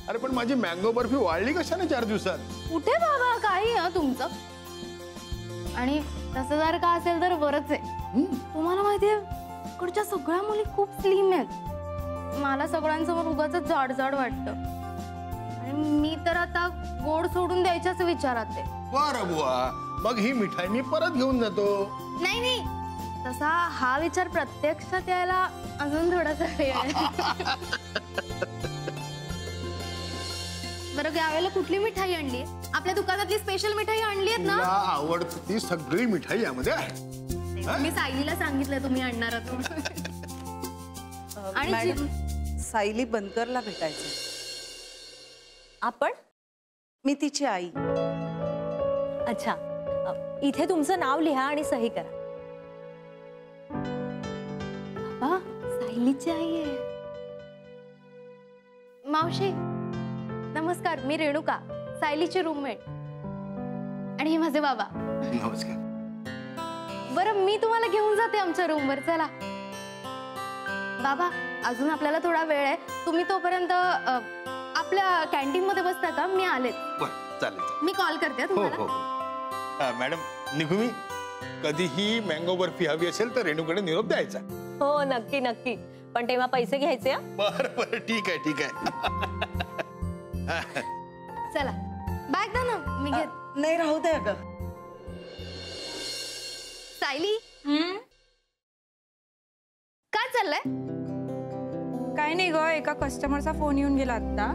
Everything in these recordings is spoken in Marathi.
अरे पण माझी मँगो बर्फी वाळली कशाने 4 दिवसात? कुठे बाबा काही तुमचं. आणि तसं जर का असेल तर बरंच आहे. तुम्हाला माहितीये इकडच्या सगळ्या मुली खूप स्लिम आहेत. मला सगळ्यांसमोर उगाच जाड जाड वाटतं. आणि मी तर आता गोड सोडून द्यायच्याच विचारात आहे. बरं बुवा, मग ही मिठाई मी परत घेऊन जातो. नाही नाही, तसा हा विचार प्रत्यक्षात यायला अजून थोडासा वेळ आहे. बरं, यावेळेला कुठली मिठाई आणली? आपल्या दुकानातली स्पेशल मिठाई आणली आहेत ना? तुला आवडते ती सगळी मिठाई यामध्ये आहे. मी सायलीला सांगितलं तुम्ही आणणार आहात. आणि सायली बनकरला भेटायचं. आपण? मी तिची आई. अच्छा, इथे तुमचं नाव लिहा आणि सही करा. बाबा, सायलीची आई आहे. मावशी नमस्कार, मी रेणुका, सायलीची रूममेट. आणि हे माझे बाबा. नमस्कार. बरं, मी तुम्हाला घेऊन जाते आमच्या रूमवर. चला बाबा, अजून आपल्याला थोडा वेळ आहे. तुम्ही तोपर्यंत आपल्या कॅन्टीन मध्ये बसता का? मी आले. बरं, चालेल. मी कॉल करते तुम्हाला. हो. मॅडम, निघू मी? कधीही मँगो बर्फी हवी असेल तर रेणूकडे निरोप द्यायचा. हो, नक्की नक्की. पण तेव्हा पैसे घ्यायचे. बरं बरं, ठीक आहे ठीक आहे. चला, बॅग द्या ना, मी घेत. नाही, राहू दे अगं. सायली, काय चाललंय? काय नाही ग, एका कस्टमरचा फोन येऊन गेला आता.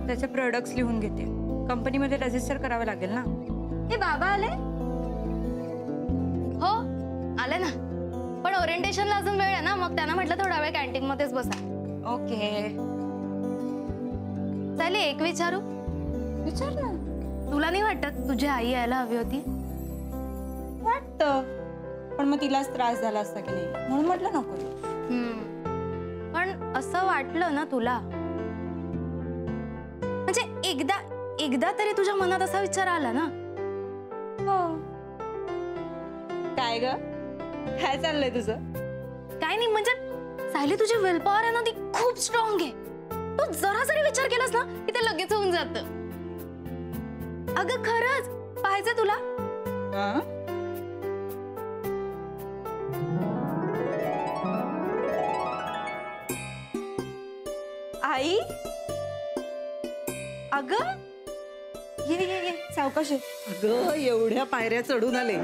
त्याचे प्रोडक्ट्स लिहून घेते. कंपनीमध्ये रजिस्टर करावं लागेल ना. हे बाबा आले? हो आले ना, पण ओरिएंटेशनला अजून वेळ आहे ना, मग त्यांना म्हटलं थोडा वेळ कॅन्टीन मध्येच बसा. ओके. चालेल, एक विचारू? विचार ना. तुला नाही वाटत तुझी आई यायला हवी होती? वाटतं, पण मग तिलाच त्रास झाला असता की नाही, म्हणून म्हटलं नको. पण असं वाटलं ना तुला, म्हणजे एकदा तरी तुझ्या मनात असा विचार आला ना? हो. काय ग, काय चाललंय तुझं? काय नाही, म्हणजे सायली तुझी विल पॉवर आहे ना, ती खूप स्ट्रॉंग आहे. तू जरा जरी विचार केलास ना की ते लगेच होऊन जातं. अगं खरंच, पाहायचं तुला? आई, अगं ये ये ये, सावकाश. अगं, एवढ्या पायऱ्या चढून आले,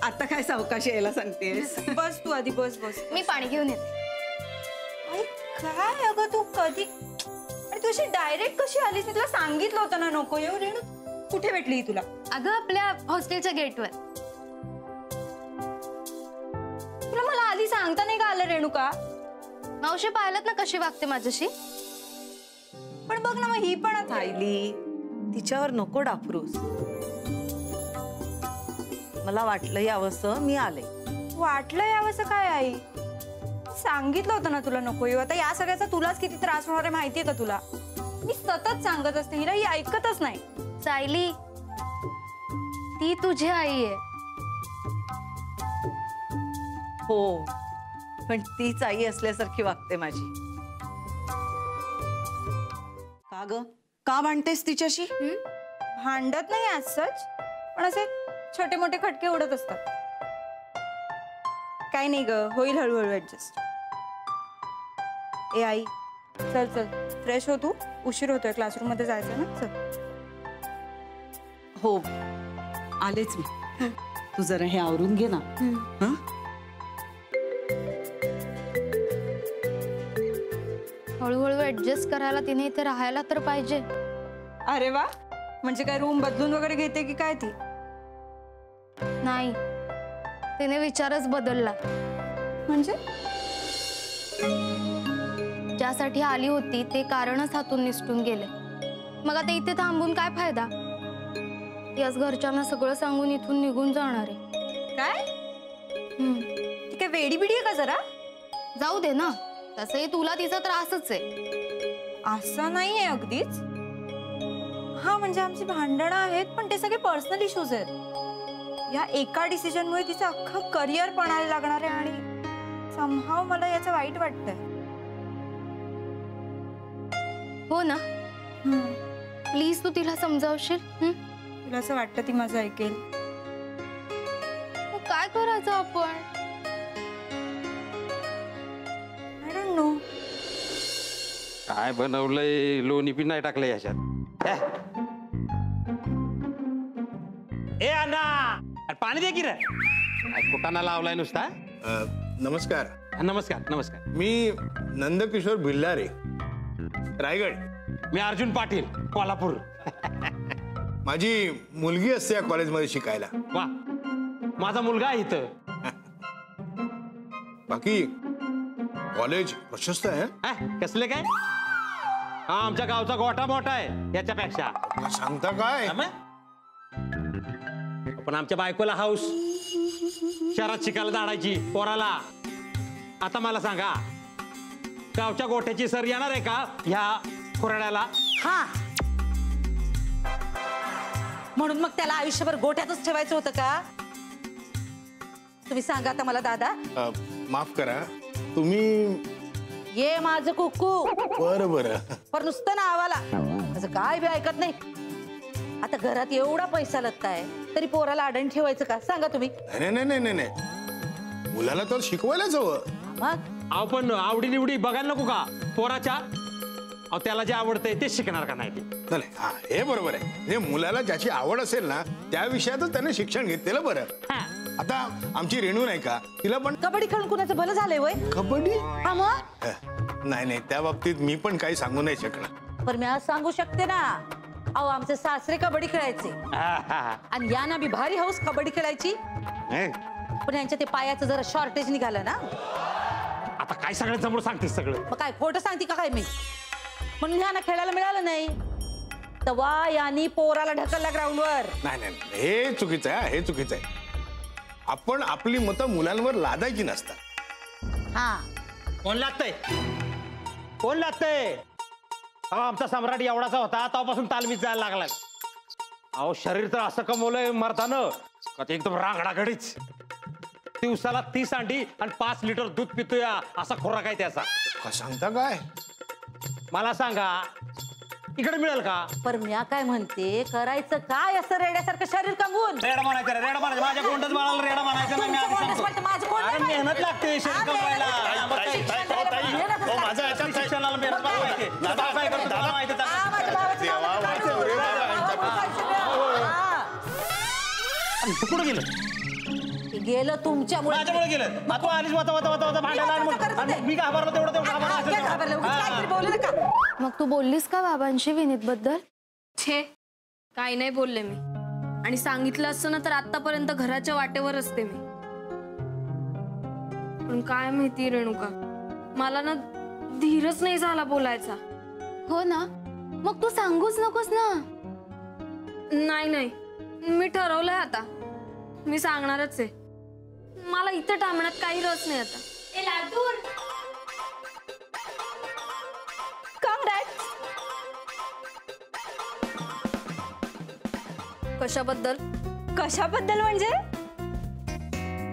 आता काय सावकाश यायला सांगतेस? बस तू आधी, बस बस. मी पाणी घेऊन येते. आई काय अगं, तू कधी तू अशी डायरेक्ट कशी आलीस? मी तुला सांगितलं होतं ना नको येऊ. रेणू कुठे भेटली तुला? अगं आपल्या हॉस्टेलच्या गेटवर. तुला मला आधी सांगता नाही का आलं रेणुका? मावशी पाहिलं ना कशी वागते माझ्याशी? पण बघ ना, मग ही पण सायली, तिच्यावर नको डाफरूस. मला वाटलं यावंसं, मी आले. वाटलं यावंसं काय आई? सांगितलं होतं ना तुला नको येऊ. आता या सगळ्याचा तुलाच किती त्रास होणार आहे माहितीये का तुला? मी सतत सांगत असते हिला, ही ऐकतच नाही. सायली, ती तुझी आई आहे. हो, पण तीच आई असल्यासारखी वागते माझी. का ग, का भांडतेस तिच्याशी? भांडत नाही आज सच, पण असे छोटे मोठे खटके उडत असतात. काय नाही ग, होईल हळूहळू ऍडजस्ट. ए आई, चल चल फ्रेश हो तू, उशीर होतोय, क्लासरूम मध्ये जायचं ना. चल. हो, आलेच मी. तू जरा हे आवरून घे ना. हळूहळू ऍडजस्ट करायला तिने इथे राहायला तर पाहिजे. अरे वा, म्हणजे काय रूम बदलून वगैरे घेते की काय ती? नाही, तिने विचारच बदलला. म्हणजे ज्यासाठी आली होती ते कारणच हातून निसटून गेले. मग आता इथे थांबून काय फायदा? ती आज घरच्यांना सगळं सांगून इथून निघून जाणार आहे. काय? ती काय वेडी बिडी आहे का जरा? जाऊ दे ना, तसंही तुला तिचा त्रासच आहे. असं नाहीये अगदीच. हा म्हणजे आमची भांडणं आहेत, पण ते सगळे पर्सनल इश्यूज आहेत. या एका डिसिजनमुळे तिचं अख्खं करिअर पणाला लागणार आहे आणि समहाव मला याचं वाईट वाटतंय. हो ना, प्लीज तू तिला समजावशील. तुला असं वाटतं ती माझं ऐकेल? मग काय करायचं आपण? I don't know. काय बनवलंय? लोणी पण नाही टाकलंय याच्यात. ए अण्णा, अरे पाणी दे की रे. कुटाणा लावलाय नुसता. नमस्कार. नमस्कार नमस्कार. मी नंदकिशोर भिल्लारे, रायगड. मी अर्जुन पाटील, कोल्हापूर. माझी मुलगी असते या कॉलेजमध्ये शिकायला. वा, माझा मुलगा आहे इथं. बाकी कॉलेज प्रशस्त आहे. हा, कसले काय? हा, आमच्या गावचा गोठा मोठा आहे याच्यापेक्षा. काय सांगता काय? पण आमच्या बायकोला हाऊस शहरात शिकायला धाडायची पोराला. आता मला सांगा, गावच्या गोठ्याची सर येणार आहे का ह्या खुराड्याला? हा, म्हणून मग त्याला आयुष्यभर गोठ्यातच ठेवायचं होतं का? तुम्ही सांगा आता मला दादा. माफ करा, तुम्ही. ये माझं कुक्कू. बरं बरं. पर नुसतं ना आवाला असं काय बी ऐकत नाही. आता घरात एवढा पैसा लागताय तरी पोराला अडण ठेवायचं का? सांगा तुम्ही. नाही नाही नाही नाही नाही, मुलाला तर शिकवायलाच हवं. मग अहो पण आवडी निवडी बघायला नको का पोराच्या? अहो त्याला जे आवडतंय ते शिकणार का नाही ते? नाही हा, हे बरोबर आहे. म्हणजे मुलाला ज्याची आवड असेल ना त्या विषयातच त्याने शिक्षण घेतलेलं बरं. हा. आता आमची रेणू नाही का, तिला पण कबड्डी खेळून कुणाचं भलं झालंय वय? कबड्डी. हा मग नाही नाही, त्या बाबतीत मी पण काही सांगू नाही शकणार. पण मी आज सांगू शकते ना. अहो आमचे सासरे कबड्डी खेळायचे आणि यांना बी भारी हौस कबड्डी खेळायची. पण यांच्या ते पायाचं जरा शॉर्टेज निघालं ना. आता काय सगळं जमून सांगतेस सगळं? मग काय खोटं सांगते का काय मी? म्हणून ह्यांना खेळायला मिळालं नाही. तेव्हा यांनी पोराला ढकलला ग्राउंडवर. नाही नाही, हे चुकीचं आहे. हे चुकीचं आहे. आपण आपली मतं मुलांवर लादायची नसतात. हा, कोण लागतंय? कोण लागतंय? अहो आमचा सम्राट एवढाचा होता तेव्हापासून तालमीत जायला लागलाय. अहो शरीर तर असं कमवलंय मरतानं का ते एकदम रांगडागडीच. दिवसाला 30 अंडी आणि 5 लिटर दूध पितोया असा खोराक आहे त्याचा. का सांगता काय? मला सांगा, इकडे मिळेल का? पर म्या काय म्हणते, करायचं काय असं रेड्यासारखं शरीर कमवून? रेडा म्हणायचं रे, रेडा म्हणायचं. माझ्या कोणत्याच बाळाला रेडा म्हणायचं नाही. मी आधी सांगतो. माझं कोण अरे नाही मेहनत लागते शरीर कमवायला. शिक्षणाला मेहनत लागते. दादा काय करतो? दादा माहिती आहे हा, माझ्या भावाचं नाव नका काढू. तू कुठं गेलं? ते गेलं तुमच्यामुळे. माझ्यामुळे गेलं. तू आलीस वाता भांडायला आणि मी घाबरलो तेवढं घाबरलं. काहीतरी बोलू नका. मग तू बोललीस का बाबांशी विनीत बद्दल? छे, काही नाही बोलले मी. आणि सांगितलं असतं ना तर आतापर्यंत घराच्या वाटेवर असते मी. पण काय माहिती रेणुका, मला ना धीरच नाही झाला बोलायचा. हो ना, मग तू सांगूच नकोस ना. नाही नाही, मी ठरवलंय आता. मी सांगणारच आहे. मला इथं थांबण्यात काही रस नाही आता. कशाबद्दल? कशाबद्दल म्हणजे?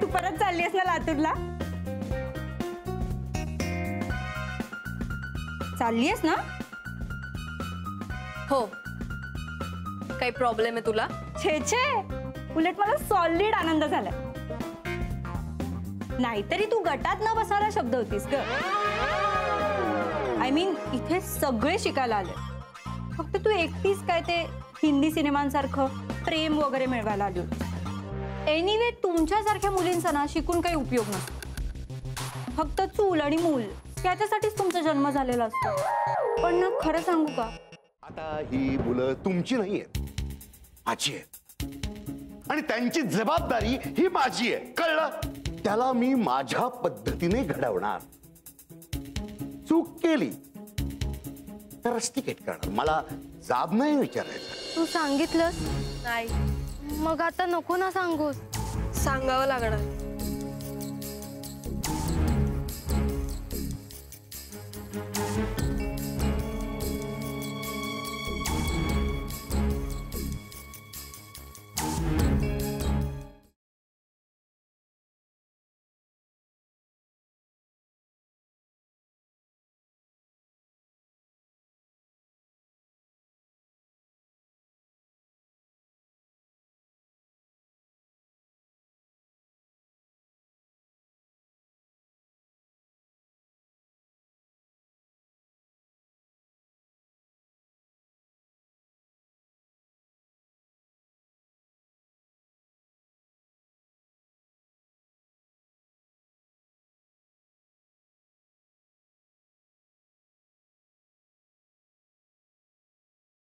तू परत चाललीस ना लातूरला? चाललीस ना? हो. काही प्रॉब्लेम आहे तुला? छे छे, उलट मला सॉलिड आनंद झाला. नाहीतरी तू गटात न बसायला शब्द होतीस ग. आय मीन इथे सगळे शिकायला आले, फक्त तू एकटीच काय ते हिंदी सिनेमांसारखं प्रेम वगैरे मिळवायला आली होती. एनिवे तुमच्यासारख्या मुलींचा ना शिकून काही उपयोग नसतो. फक्त चूल आणि मूल त्याच्यासाठीच तुमचा जन्म झालेला असतो. पण ना खरं सांगू का, आता ही मुलं तुमची नाही आहेत, माझी आहेत. आणि त्यांची जबाबदारी ही माझी आहे, कळलं? त्याला मी माझ्या पद्धतीने घडवणार. चूक केली तर रस्टिकेट करणार. मला जाब नाही विचारायचा. तू सांगितलंस नाही. मग आता नको ना सांगूस. सांगावं लागणार.